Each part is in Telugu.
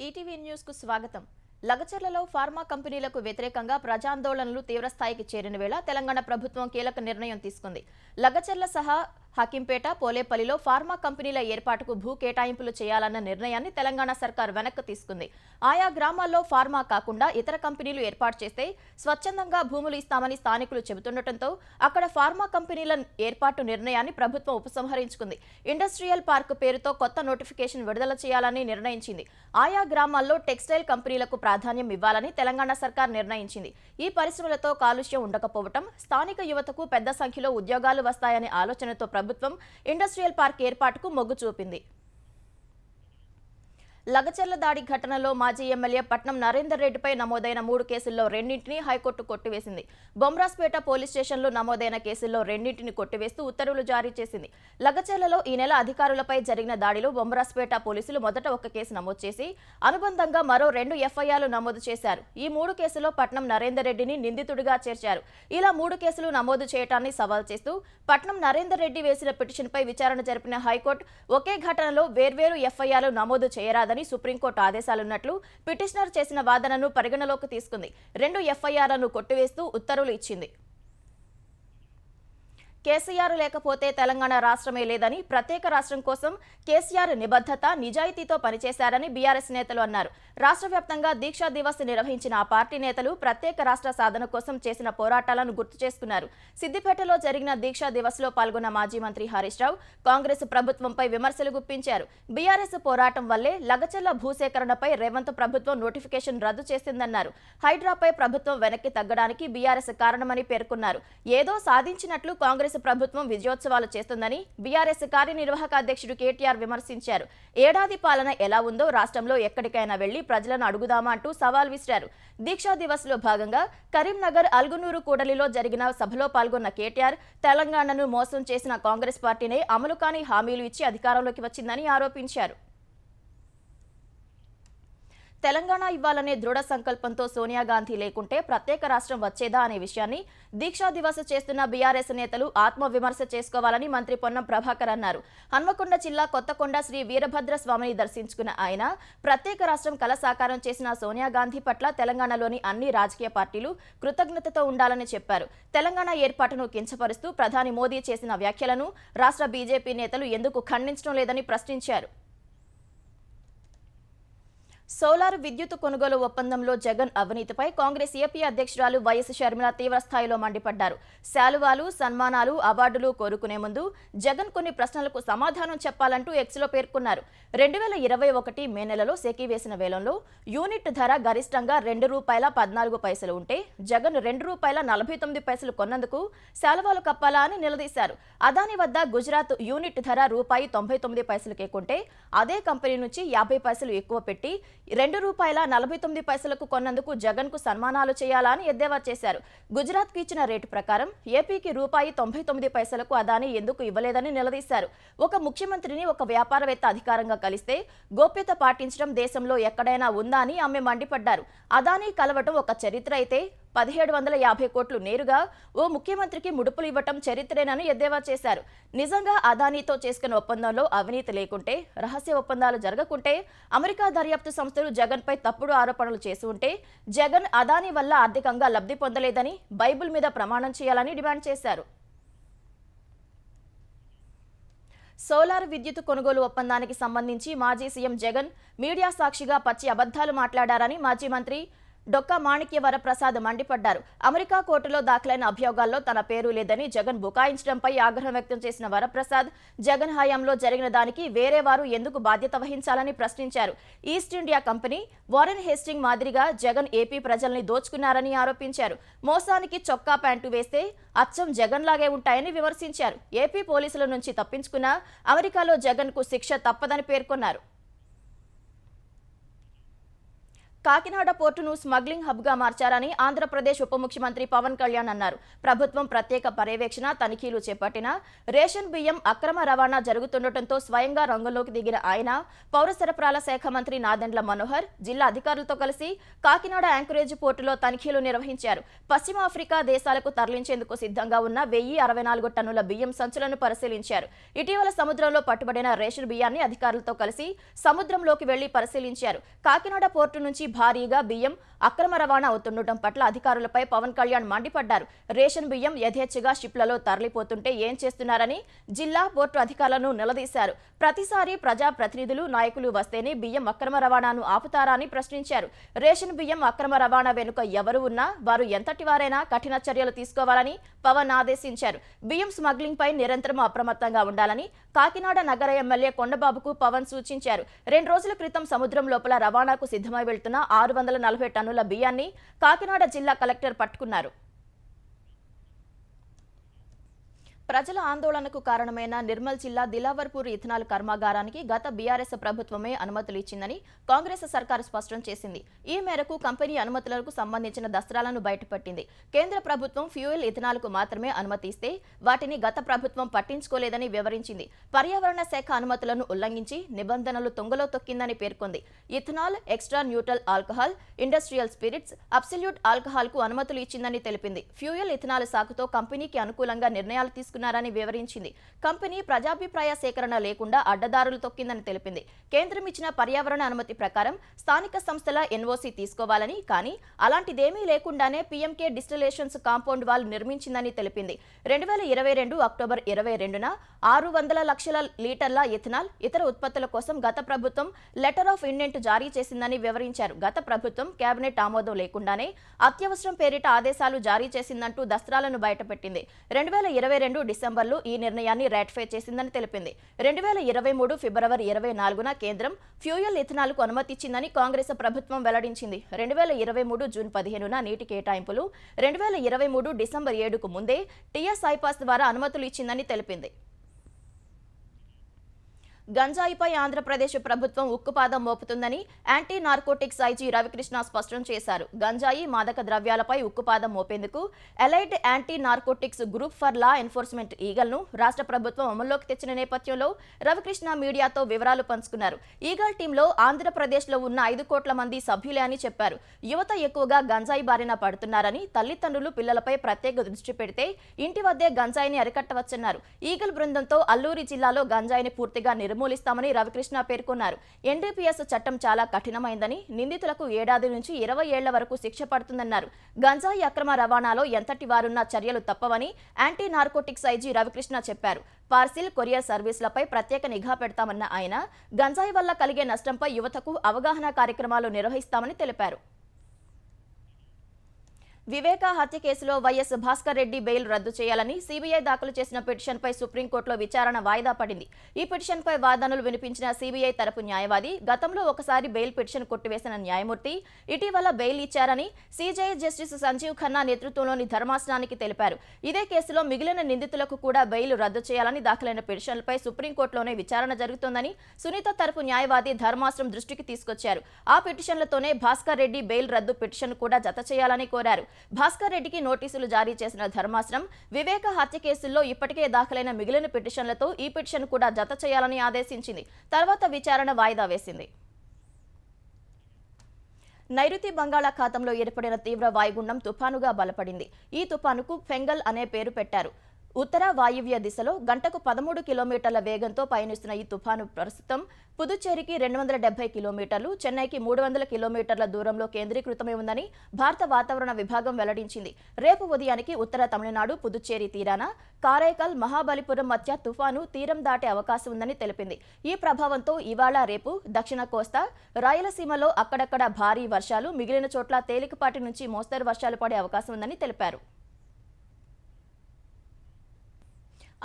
ఈటీవీ న్యూస్ కు స్వాగతం. లగచర్లలో ఫార్మా కంపెనీలకు వ్యతిరేకంగా ప్రజాందోళనలు తీవ్రస్థాయికి చేరిన వేళ తెలంగాణ ప్రభుత్వం కీలక నిర్ణయం తీసుకుంది. లగచర్ల సహా హకింపేట, పోలేపల్లిలో ఫార్మా కంపెనీల ఏర్పాటుకు భూ కేటాయింపులు చేయాలన్న నిర్ణయాన్ని తెలంగాణ సర్కార్ వెనక్కి తీసుకుంది. ఆయా గ్రామాల్లో ఫార్మా కాకుండా ఇతర కంపెనీలు ఏర్పాటు చేస్తే స్వచ్ఛందంగా భూములు ఇస్తామని స్థానికులు చెబుతుండటంతో అక్కడ ఫార్మా కంపెనీల ఏర్పాటు నిర్ణయాన్ని ప్రభుత్వం ఉపసంహరించుకుంది. ఇండస్ట్రియల్ పార్క్ పేరుతో కొత్త నోటిఫికేషన్ విడుదల చేయాలని నిర్ణయించింది. ఆయా గ్రామాల్లో టెక్స్టైల్ కంపెనీలకు ప్రాధాన్యం ఇవ్వాలని తెలంగాణ సర్కార్ నిర్ణయించింది. ఈ పరిశ్రమలతో కాలుష్యం ఉండకపోవటం, స్థానిక యువతకు పెద్ద సంఖ్యలో ఉద్యోగాలు వస్తాయనే ఆలోచనతో ప్రభుత్వం ఇండస్ట్రియల్ పార్క్ ఏర్పాటుకు మొగ్గు చూపింది. లగచర్ల దాడి ఘటనలో మాజీ ఎమ్మెల్యే పట్నం నరేందర్ రెడ్డిపై నమోదైన 3 కేసుల్లో రెండింటిని హైకోర్టు కొట్టివేసింది. బొమ్రాస్పేట పోలీస్ స్టేషన్లో నమోదైన కేసుల్లో రెండింటిని కొట్టివేస్తూ ఉత్తర్వులు జారీ చేసింది. లగచర్లలో ఈ నెల అధికారులపై జరిగిన దాడిలో బొమ్రాస్పేట పోలీసులు మొదట ఒక కేసు నమోదు చేసి అనుబంధంగా మరో 2 ఎఫ్ఐఆర్లు నమోదు చేశారు. ఈ 3 కేసుల్లో పట్నం నరేందర్ రెడ్డిని నిందితుడిగా చేర్చారు. ఇలా 3 కేసులు నమోదు చేయటాన్ని సవాల్ చేస్తూ పట్నం నరేందర్ రెడ్డి వేసిన పిటిషన్పై విచారణ జరిపిన హైకోర్టు ఒకే ఘటనలో వేర్వేరు ఎఫ్ఐఆర్లు నమోదు చేయరాదని సుప్రీంకోర్టు ఆదేశాలున్నట్లు పిటిషనర్ చేసిన వాదనను పరిగణలోకి తీసుకుంది. 2 ఎఫ్ఐఆర్లను కొట్టివేస్తూ ఉత్తర్వులు ఇచ్చింది. కేసీఆర్ లేకపోతే తెలంగాణ రాష్ట్రమే లేదని, ప్రత్యేక రాష్ట్రం కోసం కేసీఆర్ నిబద్ధత, నిజాయితీతో పనిచేశారని బీఆర్ఎస్ నేతలు అన్నారు. రాష్ట్ర వ్యాప్తంగా దీక్షా దివస్ నిర్వహించిన ఆ పార్టీ నేతలు ప్రత్యేక రాష్ట్ర సాధన కోసం చేసిన పోరాటాలను గుర్తు చేసుకున్నారు. సిద్దిపేటలో జరిగిన దీక్షా దివస్ లో పాల్గొన్న మాజీ మంత్రి హరీష్ రావు కాంగ్రెస్ ప్రభుత్వంపై విమర్శలు గుప్పించారు. బీఆర్ఎస్ పోరాటం వల్లే లగచర్ల భూసేకరణపై రేవంత్ ప్రభుత్వం నోటిఫికేషన్ రద్దు చేసిందన్నారు. హైడ్రాపై ప్రభుత్వం వెనక్కి తగ్గడానికి బీఆర్ఎస్ కారణమని పేర్కొన్నారు. ఏదో సాధించినట్లు కాంగ్రెస్ ప్రభుత్వం విజయోత్సవాలు చేస్తుందని బీఆర్ఎస్ కార్యనిర్వాహక అధ్యక్షుడు కేటీఆర్ విమర్శించారు. ఏడాది పాలన ఎలా ఉందో రాష్ట్రంలో ఎక్కడికైనా వెళ్లి ప్రజలను అడుగుదామా అంటూ సవాల్ విసిరారు. దీక్షా దివస్ లో భాగంగా కరీంనగర్, అల్గునూరు కూడలిలో జరిగిన సభలో పాల్గొన్న కేటీఆర్ తెలంగాణను మోసం చేసిన కాంగ్రెస్ పార్టీనే అమలు కాని హామీలు ఇచ్చి అధికారంలోకి వచ్చిందని ఆరోపించారు. తెలంగాణ ఇవ్వాలనే దృఢ సంకల్పంతో సోనియా గాంధీ లేకుంటే ప్రత్యేక రాష్ట్రం వచ్చేదా అనే విషయాన్ని దీక్షా దివస్ చేస్తున్న బీఆర్ఎస్ నేతలు ఆత్మవిమర్శ చేసుకోవాలని మంత్రి పొన్నం ప్రభాకర్ అన్నారు. హన్మకొండ జిల్లా కొత్తకొండ శ్రీ వీరభద్ర స్వామిని దర్శించుకున్న ఆయన ప్రత్యేక రాష్ట్రం కల సాకారం చేసిన సోనియా గాంధీ పట్ల తెలంగాణలోని అన్ని రాజకీయ పార్టీలు కృతజ్ఞతతో ఉండాలని చెప్పారు. తెలంగాణ ఏర్పాటును కించపరుస్తూ ప్రధాని మోదీ చేసిన వ్యాఖ్యలను రాష్ట్ర బీజేపీ నేతలు ఎందుకు ఖండించడం లేదని ప్రశ్నించారు. సోలార్ విద్యుత్ కొనుగోలు ఒప్పందంలో జగన్ అవినీతిపై కాంగ్రెస్ ఏపీ అధ్యక్షురాలు వైఎస్ షర్మిల తీవ్రస్థాయిలో మండిపడ్డారు. శాలువాలు, సన్మానాలు, అవార్డులు కోరుకునే ముందు జగన్ కొన్ని ప్రశ్నలకు సమాధానం చెప్పాలంటూ ఎక్స్లో పేర్కొన్నారు. 2021 మే నెలలో సెకీ వేసిన వేలంలో యూనిట్ ధర గరిష్టంగా ₹2.14 ఉంటే జగన్ ₹2.49 కొన్నందుకు శాలువాలు కప్పాలా అని నిలదీశారు. అదాని వద్ద గుజరాత్ యూనిట్ ధర ₹99 కొంటే అదే కంపెనీ నుంచి 50 పైసలు ఎక్కువ పెట్టి ₹2.49 కొన్నందుకు జగన్ కు సన్మానాలు చేయాలా అని ఎద్దేవా చేశారు. గుజరాత్ కు ఇచ్చిన రేటు ప్రకారం ఏపీకి ₹99 అదాని ఎందుకు ఇవ్వలేదని నిలదీశారు. ఒక ముఖ్యమంత్రిని ఒక వ్యాపారవేత్త అధికారంగా కలిస్తే గోప్యత పాటించడం దేశంలో ఎక్కడైనా ఉందా అని ఆమె మండిపడ్డారు. అదాని కలవటం ఒక చరిత్ర అయితే 1750 కోట్లు నేరుగా ఓ ముఖ్యమంత్రికి ముడుపులు ఇవ్వటం చరిత్రేనని ఎద్దేవా చేశారు. నిజంగా అదానీతో చేసుకున్న ఒప్పందంలో అవినీతి లేకుంటే, రహస్య ఒప్పందాలు జరగకుంటే, అమెరికా దర్యాప్తు సంస్థలు జగన్పై తప్పుడు ఆరోపణలు చేసి ఉంటే జగన్ అదానీ వల్ల ఆర్థికంగా లబ్ధి పొందలేదని బైబిల్ మీద ప్రమాణం చేయాలని డిమాండ్ చేశారు. సోలార్ విద్యుత్ కొనుగోలు ఒప్పందానికి సంబంధించి మాజీ సీఎం జగన్ మీడియా సాక్షిగా పచ్చి అబద్ధాలు మాట్లాడారని మాజీ మంత్రి డొక్కా మాణిక్య వరప్రసాద్ మండిపడ్డారు. అమెరికా కోర్టులో దాఖలైన అభియోగాల్లో తన పేరు లేదని జగన్ బుకాయించడంపై ఆగ్రహం వ్యక్తం చేసిన వరప్రసాద్ జగన్ హయాంలో జరిగిన దానికి వేరే వారు ఎందుకు బాధ్యత వహించాలని ప్రశ్నించారు. East India company, Warren Hasting మాదిరిగా జగన్ ఏపీ ప్రజల్ని దోచుకున్నారని ఆరోపించారు. మోసానికి చొక్కా ప్యాంటు వేస్తే అచ్చం జగన్ లాగే ఉంటాయని విమర్శించారు. ఏపీ పోలీసుల నుంచి తప్పించుకున్న అమెరికాలో జగన్ కు శిక్ష తప్పదని పేర్కొన్నారు. కాకినాడ పోర్టును స్మగ్లింగ్ హబ్గా మార్చారని ఆంధ్రప్రదేశ్ ఉప ముఖ్యమంత్రి పవన్ కళ్యాణ్ అన్నారు. ప్రభుత్వం ప్రత్యేక పర్యవేక్షణ తనిఖీలు చేపట్టిన రేషన్ బియ్యం అక్రమ రవాణా జరుగుతుండటంతో స్వయంగా రంగంలోకి దిగిన ఆయన పౌర సరఫరాల శాఖ మంత్రి నాదెండ్ల మనోహర్ జిల్లా అధికారులతో కలిసి కాకినాడ యాంకరేజ్ పోర్టులో తనిఖీలు నిర్వహించారు. పశ్చిమ ఆఫ్రికా దేశాలకు తరలించేందుకు సిద్ధంగా ఉన్న 1064 టన్నుల బియ్యం సంచులను పరిశీలించారు. ఇటీవల సముద్రంలో పట్టుబడిన రేషన్ బియ్యాన్ని అధికారులతో కలిసి సముద్రంలోకి వెళ్లి పరిశీలించారు. కాకినాడ పోర్టు నుంచి భారీగా బియ్యం అక్రమ రవాణా అవుతుండటం పట్ల అధికారులపై పవన్ కళ్యాణ్ మండిపడ్డారు. రేషన్ బియ్యం యథేచ్ఛగా షిప్లలో తరలిపోతుంటే ఏం చేస్తున్నారని జిల్లా పోర్టు అధికారులను నిలదీశారు. ప్రతిసారి ప్రజా ప్రతినిధులు నాయకులు వస్తేనే బియ్యం అక్రమ రవాణాను ఆపుతారా అని ప్రశ్నించారు. రేషన్ బియ్యం అక్రమ రవాణా వెనుక ఎవరు ఉన్నా వారు ఎంతటి వారైనా కఠిన చర్యలు తీసుకోవాలని పవన్ ఆదేశించారు. బియ్యం స్మగ్లింగ్ పై నిరంతరం అప్రమత్తంగా ఉండాలని కాకినాడ నగర ఎమ్మెల్యే కొండబాబుకు పవన్ సూచించారు. 2 రోజుల క్రితం సముద్రం లోపల రవాణాకు సిద్ధమై వెళ్తున్న 640 టన్నుల బియ్యాన్ని కాకినాడ జిల్లా కలెక్టర్ పట్టుకున్నారు. ప్రజల ఆందోళనకు కారణమైన నిర్మల్ జిల్లా దిలావర్పూర్ ఇథనాల్ కర్మాగారానికి గత బీఆర్ఎస్ ప్రభుత్వమే అనుమతులు ఇచ్చిందని కాంగ్రెస్ సర్కారు స్పష్టం చేసింది. ఈ మేరకు కంపెనీ అనుమతులకు సంబంధించిన దస్త్రాలను బయటపట్టింది. కేంద్ర ప్రభుత్వం ఫ్యూయల్ ఇథనాల్కు మాత్రమే అనుమతి ఇస్తే వాటిని గత ప్రభుత్వం పట్టించుకోలేదని వివరించింది. పర్యావరణ శాఖ అనుమతులను ఉల్లంఘించి నిబంధనలు తుంగలో తొక్కిందని పేర్కొంది. Ethanol, extra neutral alcohol, industrial spirits, absolute alcohol కు అనుమతులు ఇచ్చిందని తెలిపింది. ఫ్యూయల్ ఇథనాల్ సాకుతో కంపెనీకి అనుకూలంగా నిర్ణయాలు తీసుకున్నారని వివరించింది. కంపెనీ ప్రజాభిప్రాయ సేకరణ లేకుండా అడ్డదారులు తొక్కిందని తెలిపింది. కేంద్రం ఇచ్చిన పర్యావరణ అనుమతి ప్రకారం స్థానిక సంస్థల ఎన్ఓసీ తీసుకోవాలని, కానీ అలాంటిదేమీ లేకుండానే పీఎంకే డిస్టిలేషన్స్ కాంపౌండ్ వాల్ నిర్మించిందని తెలిపింది. 2022 అక్టోబర్ 22న 600 లక్షల లీటర్ల ఇథనాల్, ఇతర ఉత్పత్తుల కోసం గత ప్రభుత్వం లెటర్ ఆఫ్ ఇండెంట్ జారీ చేసిందని వివరించారు. గత ప్రభుత్వం కేబినెట్ ఆమోదం లేకుండానే అత్యవసరం పేరిట ఆదేశాలు జారీ చేసిందంటూ దస్త్రాలను బయటపెట్టింది. 2022 డిసెంబర్లో ఈ నిర్ణయాన్ని రాటిఫై చేసిందని తెలిపింది. 2023 ఫిబ్రవరి 24న కేంద్రం ఫ్యూయల్ ఇథనాల్కు అనుమతిచ్చిందని కాంగ్రెస్ ప్రభుత్వం వెల్లడించింది. 2023 జూన్ 15న నీటి కేటాయింపులు, 2023 డిసెంబర్ 7కు ముందే టీఎస్ ఐపాస్ ద్వారా అనుమతులు ఇచ్చిందని తెలిపింది. గంజాయిపై ఆంధ్రప్రదేశ్ ప్రభుత్వం ఉక్కుపాదం మోపుతుందని యాంటీ నార్కోటిక్స్ ఐజీ రవికృష్ణ స్పష్టం చేశారు. గంజాయి, మాదక ద్రవ్యాలపై ఉక్కుపాదం మోపేందుకు elite anti narcotics group for law enforcement ఈగల్ను రాష్ట్ర ప్రభుత్వం అమల్లోకి తెచ్చిన నేపథ్యంలో రవికృష్ణ మీడియాతో వివరాలు పంచుకున్నారు. ఈగల్ టీంలో ఆంధ్రప్రదేశ్లో ఉన్న 5 కోట్ల మంది సభ్యులే అని చెప్పారు. యువత ఎక్కువగా గంజాయి బారిన పడుతున్నారని, తల్లిదండ్రులు పిల్లలపై ప్రత్యేక దృష్టి పెడితే ఇంటి వద్దే గంజాయిని అరికట్టవచ్చన్నారు. ఈగల్ బృందంతో అల్లూరి జిల్లాలో గంజాయిని పూర్తిగా నిర్మూలిస్తామని రవికృష్ణ పేర్కొన్నారు. ఎన్డీపీఎస్ చట్టం చాలా కఠినమైందని, నిందితులకు 7 నుంచి 20 ఏళ్ల వరకు శిక్ష పడుతుందన్నారు. గంజాయి అక్రమ రవాణాలో ఎంతటి వారున్నా చర్యలు తప్పవని యాంటీ నార్కోటిక్స్ ఐజీ రవికృష్ణ చెప్పారు. పార్సిల్, కొరియర్ సర్వీసులపై ప్రత్యేక నిఘా పెడతామన్న ఆయన గంజాయి వల్ల కలిగే నష్టంపై యువతకు అవగాహన కార్యక్రమాలు నిర్వహిస్తామని తెలిపారు. వివేక హత్య కేసులో వైఎస్ భాస్కర్ రెడ్డి బెయిల్ రద్దు చేయాలని సీబీఐ దాఖలు చేసిన పిటిషన్పై సుప్రీంకోర్టులో విచారణ వాయిదా పడింది. ఈ పిటిషన్పై వాదనలు వినిపించిన సీబీఐ తరపు న్యాయవాది గతంలో ఒకసారి బెయిల్ పిటిషన్ కొట్టివేసిన న్యాయమూర్తి ఇటీవల బెయిల్ ఇచ్చారని సీజేఐ జస్టిస్ సంజీవ్ ఖన్నా నేతృత్వంలోని ధర్మాసనానికి తెలిపారు. ఇదే కేసులో మిగిలిన నిందితులకు కూడా బెయిల్ రద్దు చేయాలని దాఖలైన పిటిషన్లపై సుప్రీంకోర్టులోనే విచారణ జరుగుతోందని సునీత తరపు న్యాయవాది ధర్మాసనం దృష్టికి తీసుకొచ్చారు. ఆ పిటిషన్లతోనే భాస్కర్ రెడ్డి బెయిల్ రద్దు పిటిషన్ కూడా జత చేయాలని కోరారు. భాస్కర్ రెడ్డికి నోటీసులు జారీ చేసిన ధర్మాసనం వివేక హత్య కేసుల్లో ఇప్పటికే దాఖలైన మిగిలిన పిటిషన్లతో ఈ పిటిషన్ కూడా జత చేయాలని ఆదేశించింది. తర్వాత విచారణ వాయిదా వేసింది. నైరుతి బంగాళాఖాతంలో ఏర్పడిన తీవ్ర వాయుగుండం తుపానుగా బలపడింది. ఈ తుపానుకు ఫెంగల్ అనే పేరు పెట్టారు. ఉత్తర వాయువ్య దిశలో గంటకు 13 కిలోమీటర్ల వేగంతో పయనిస్తున్న ఈ తుఫాను ప్రస్తుతం పుదుచ్చేరికి 270 కిలోమీటర్లు, చెన్నైకి 300 కిలోమీటర్ల దూరంలో కేంద్రీకృతమై ఉందని భారత వాతావరణ విభాగం వెల్లడించింది. రేపు ఉదయానికి ఉత్తర తమిళనాడు, పుదుచ్చేరి తీరాన కారైకల్, మహాబలిపురం మధ్య తుఫాను తీరం దాటే అవకాశం ఉందని తెలిపింది. ఈ ప్రభావంతో ఇవాళ, రేపు దక్షిణ కోస్తా, రాయలసీమలో అక్కడక్కడ భారీ వర్షాలు, మిగిలిన చోట్ల తేలికపాటి నుంచి మోస్తరు వర్షాలు పడే అవకాశం ఉందని తెలిపారు.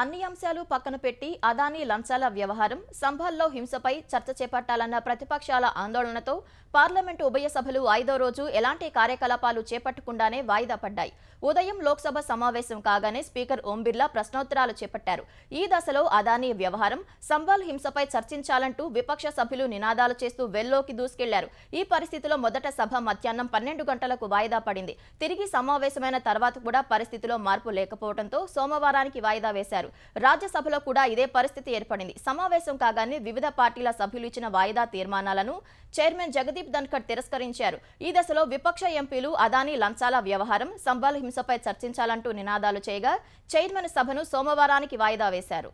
అన్ని అంశాలు పక్కన పెట్టి అదానీ లంచాల వ్యవహారం, సంభాల్లో హింసపై చర్చ చేపట్టాలన్న ప్రతిపక్షాల ఆందోళనతో పార్లమెంటు ఉభయ సభలు 5వ రోజు ఎలాంటి కార్యకలాపాలు చేపట్టకుండానే వాయిదా పడ్డాయి. ఉదయం లోక్సభ సమావేశం కాగానే స్పీకర్ ఓం బిర్లా ప్రశ్నోత్తరాలు చేపట్టారు. ఈ దశలో అదానీ వ్యవహారం, సంభాల్ హింసపై చర్చించాలంటూ విపక్ష సభ్యులు నినాదాలు చేస్తూ వెల్లోకి దూసుకెళ్లారు. ఈ పరిస్థితిలో మొదట సభ మధ్యాహ్నం 12 గంటలకు వాయిదా పడింది. తిరిగి సమావేశమైన తర్వాత కూడా పరిస్థితిలో మార్పు లేకపోవడంతో సోమవారానికి వాయిదా వేశారు. రాజ్యసభలో కూడా ఇదే పరిస్థితి ఏర్పడింది. సమావేశం కాగానే వివిధ పార్టీల సభ్యులు ఇచ్చిన వాయిదా తీర్మానాలను చైర్మన్ జగదీప్ ధన్ఖడ్ తిరస్కరించారు. ఈ దశలో విపక్ష ఎంపీలు అదానీ లంచాల వ్యవహారం, సంభాల్ హింసపై చర్చించాలంటూ నినాదాలు చేయగా చైర్మన్ సభను సోమవారానికి వాయిదా వేశారు.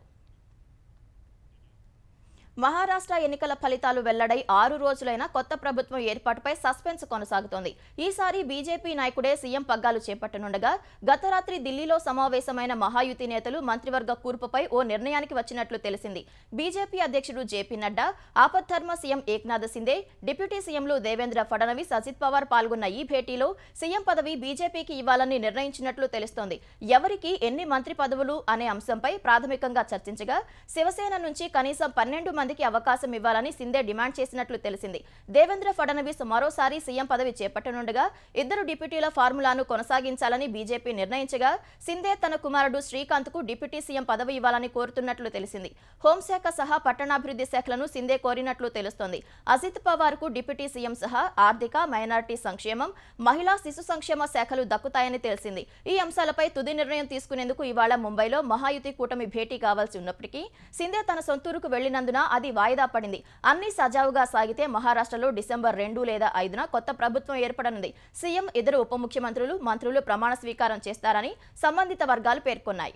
మహారాష్ట్ర ఎన్నికల ఫలితాలు వెల్లడై 6 రోజులైన కొత్త ప్రభుత్వం ఏర్పాటుపై సస్పెన్స్ కొనసాగుతోంది. ఈసారి బీజేపీ నాయకుడే సీఎం పగ్గాలు చేపట్టనుండగా గత రాత్రి ఢిల్లీలో సమావేశమైన మహాయుతి నేతలు మంత్రివర్గ కూర్పుపై ఓ నిర్ణయానికి వచ్చినట్లు తెలిసింది. బీజేపీ అధ్యక్షుడు జేపీ నడ్డా, ఆపద్ధర్మ సీఎం ఏక్నాథ్ సిందే, డిప్యూటీ సీఎంలు దేవేంద్ర ఫడణవీస్, అజిత్ పవార్ పాల్గొన్న ఈ భేటీలో సీఎం పదవి బీజేపీకి ఇవ్వాలని నిర్ణయించినట్లు తెలుస్తోంది. ఎవరికి ఎన్ని మంత్రి పదవులు అనే అంశంపై ప్రాథమికంగా చర్చించగా శివసేన నుంచి కనీసం 12 మందికి అవకాశం ఇవ్వాలని సిందే డిమాండ్ చేసినట్లు తెలిసింది. దేవేంద్ర ఫడణవీస్ మరోసారి సీఎం పదవి చేపట్టనుండగా 2 డిప్యూటీల ఫార్ములాను కొనసాగించాలని బీజేపీ నిర్ణయించగా సిందే తన కుమారుడు శ్రీకాంత్ కు డిప్యూటీ సీఎం పదవి ఇవ్వాలని కోరుతున్నట్లు తెలిసింది. హోంశాఖ సహా పట్టణాభివృద్ధి శాఖలను సిందే కోరినట్లు తెలుస్తోంది. అజిత్ పవార్ కు డిప్యూటీ సీఎం సహా ఆర్థిక, మైనారిటీ సంక్షేమం, మహిళా శిశు సంక్షేమ శాఖలు దక్కుతాయని తెలిసింది. ఈ అంశాలపై తుది నిర్ణయం తీసుకునేందుకు ఇవాళ ముంబైలో మహాయుతి కూటమి భేటీ కావాల్సి ఉన్నప్పటికీ సిందే తన సొంతూరుకు వెళ్లినందున అది వాయిదా పడింది. అన్ని సజావుగా సాగితే మహారాష్ట్రలో డిసెంబర్ 2 లేదా 5న కొత్త ప్రభుత్వం ఏర్పడనుంది. సీఎం, 2 ఉప ముఖ్యమంత్రులు, మంత్రులు ప్రమాణ స్వీకారం చేస్తారని సంబంధిత వర్గాలు పేర్కొన్నాయి.